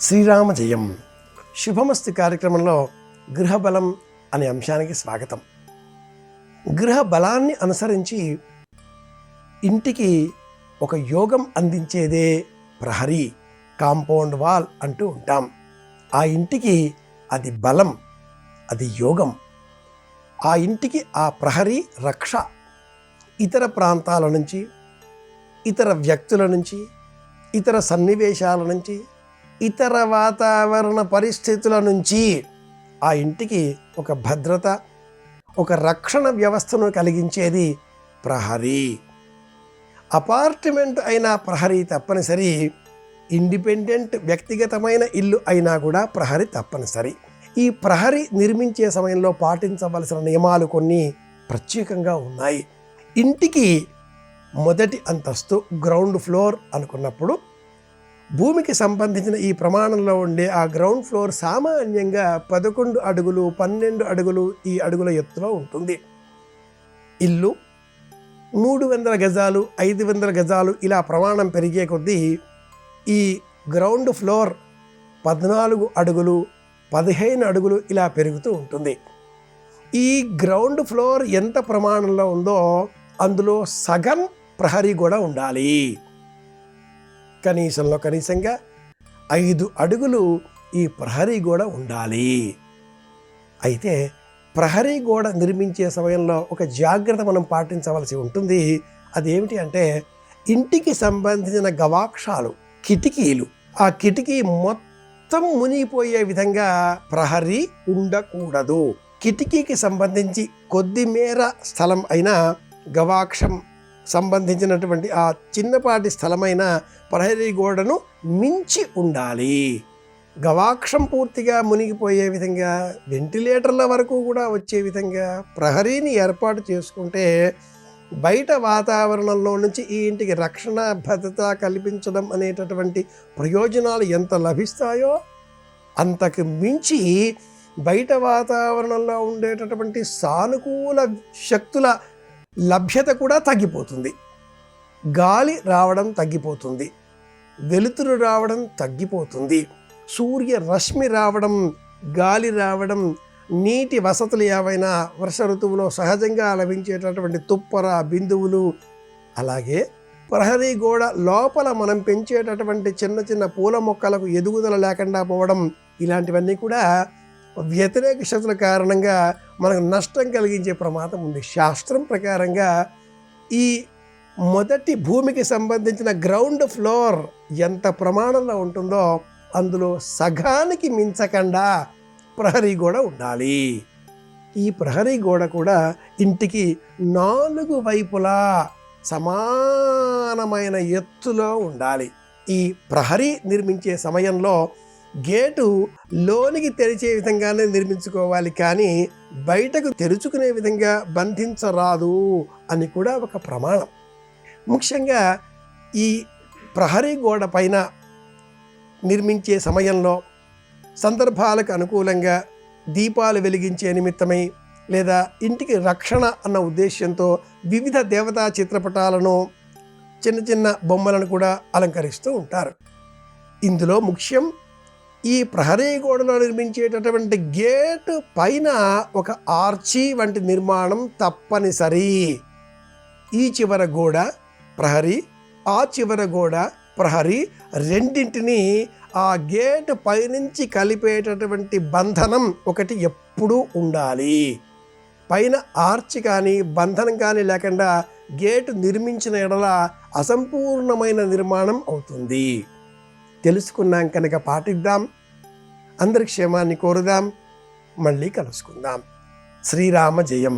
శ్రీరామ జయం. శుభమస్తు కార్యక్రమంలో గృహబలం అనే అంశానికి స్వాగతం. గృహ బలాన్ని అనుసరించి ఇంటికి ఒక యోగం అందించేదే ప్రహరీ, కాంపౌండ్ వాల్ అంటూ ఉంటాం. ఆ ఇంటికి అది బలం, అది యోగం. ఆ ఇంటికి ఆ ప్రహరీ రక్ష. ఇతర ప్రాంతాల నుంచి, ఇతర వ్యక్తుల నుంచి, ఇతర సన్నివేశాల నుంచి, ఇతర వాతావరణ పరిస్థితుల నుంచి ఆ ఇంటికి ఒక భద్రత, ఒక రక్షణ వ్యవస్థను కలిగించేది ప్రహరీ. అపార్ట్మెంట్ అయినా ప్రహరీ తప్పనిసరి, ఇండిపెండెంట్ వ్యక్తిగతమైన ఇల్లు అయినా కూడా ప్రహరీ తప్పనిసరి. ఈ ప్రహరీ నిర్మించే సమయంలో పాటించవలసిన నియమాలు కొన్ని ప్రత్యేకంగా ఉన్నాయి. ఇంటికి మొదటి అంతస్తు గ్రౌండ్ ఫ్లోర్ అనుకున్నప్పుడు భూమికి సంబంధించిన ఈ ప్రమాణంలో ఉండే ఆ గ్రౌండ్ ఫ్లోర్ సామాన్యంగా 11 అడుగులు 12 అడుగులు ఈ అడుగుల ఎత్తులో ఉంటుంది. ఇల్లు 300 గజాలు 500 గజాలు ఇలా ప్రమాణం పెరిగే కొద్దీ ఈ గ్రౌండ్ ఫ్లోర్ 14 అడుగులు 15 అడుగులు ఇలా పెరుగుతూ ఉంటుంది. ఈ గ్రౌండ్ ఫ్లోర్ ఎంత ప్రమాణంలో ఉందో అందులో సగం ప్రహరీ కూడా ఉండాలి. కనీసంలో కనీసంగా 5 అడుగులు ఈ ప్రహరీ గోడ ఉండాలి. అయితే ప్రహరీ గోడ నిర్మించే సమయంలో ఒక జాగ్రత్త మనం పాటించవలసి ఉంటుంది. అదేమిటి అంటే, ఇంటికి సంబంధించిన గవాక్షాలు, కిటికీలు, ఆ కిటికీ మొత్తం మునిగిపోయే విధంగా ప్రహరీ ఉండకూడదు. కిటికీకి సంబంధించి కొద్ది మేర స్థలం అయినా, గవాక్షం సంబంధించినటువంటి ఆ చిన్నపాటి స్థలమైన ప్రహరీ గోడను మించి ఉండాలి. గవాక్షం పూర్తిగా మునిగిపోయే విధంగా, వెంటిలేటర్ల వరకు కూడా వచ్చే విధంగా ప్రహరీని ఏర్పాటు చేసుకుంటే బయట వాతావరణంలో నుంచి ఈ ఇంటికి రక్షణ, భద్రత కల్పించడం అనేటటువంటి ప్రయోజనాలు ఎంత లభిస్తాయో అంతకు మించి బయట వాతావరణంలో ఉండేటటువంటి సానుకూల శక్తుల లభ్యత కూడా తగ్గిపోతుంది. గాలి రావడం తగ్గిపోతుంది, వెలుతురు రావడం తగ్గిపోతుంది, సూర్య రశ్మి రావడం, గాలి రావడం, నీటి వసతులు ఏవైనా వర్ష ఋతువులో సహజంగా లభించేటటువంటి తుప్పర, బిందువులు, అలాగే ప్రహరీ గోడ లోపల మనం పెంచేటటువంటి చిన్న చిన్న పూల మొక్కలకు ఎదుగుదల లేకుండా పోవడం, ఇలాంటివన్నీ కూడా వ్యతిరేక శక్తుల కారణంగా మనకు నష్టం కలిగించే ప్రమాదం ఉంది. శాస్త్రం ప్రకారంగా ఈ మొదటి భూమికి సంబంధించిన గ్రౌండ్ ఫ్లోర్ ఎంత ప్రమాణంలో ఉంటుందో అందులో సగానికి మించకుండా ప్రహరీ గోడ ఉండాలి. ఈ ప్రహరీ గోడ కూడా ఇంటికి 4 వైపులా సమానమైన ఎత్తులో ఉండాలి. ఈ ప్రహరీ నిర్మించే సమయంలో గేటు లోనికి తెరిచే విధంగానే నిర్మించుకోవాలి, కానీ బయటకు తెరుచుకునే విధంగా బంధించరాదు అని కూడా ఒక ప్రమాణం. ముఖ్యంగా ఈ ప్రహరీ గోడ పైన నిర్మించే సమయంలో సందర్భాలకు అనుకూలంగా దీపాలు వెలిగించే నిమిత్తమై లేదా ఇంటికి రక్షణ అన్న ఉద్దేశ్యంతో వివిధ దేవతా చిత్రపటాలను, చిన్న చిన్న బొమ్మలను కూడా అలంకరిస్తూ ఉంటారు. ఇందులో ముఖ్యం ఈ ప్రహరీ గోడలో నిర్మించేటటువంటి గేటు పైన ఒక ఆర్చి వంటి నిర్మాణం తప్పనిసరి. ఈ చివర గోడ ప్రహరీ, ఆ చివర గోడ ప్రహరీ, రెండింటినీ ఆ గేటు పైనుంచి కలిపేటటువంటి బంధనం ఒకటి ఎప్పుడూ ఉండాలి. పైన ఆర్చి కానీ బంధనం కానీ లేకుండా గేటు నిర్మించిన ఎడల అసంపూర్ణమైన నిర్మాణం అవుతుంది. తెలుసుకున్నాం కనుక పాటిద్దాం. అందరి క్షేమాన్ని కోరుదాం. మళ్ళీ కలుసుకుందాం. శ్రీరామ జయం.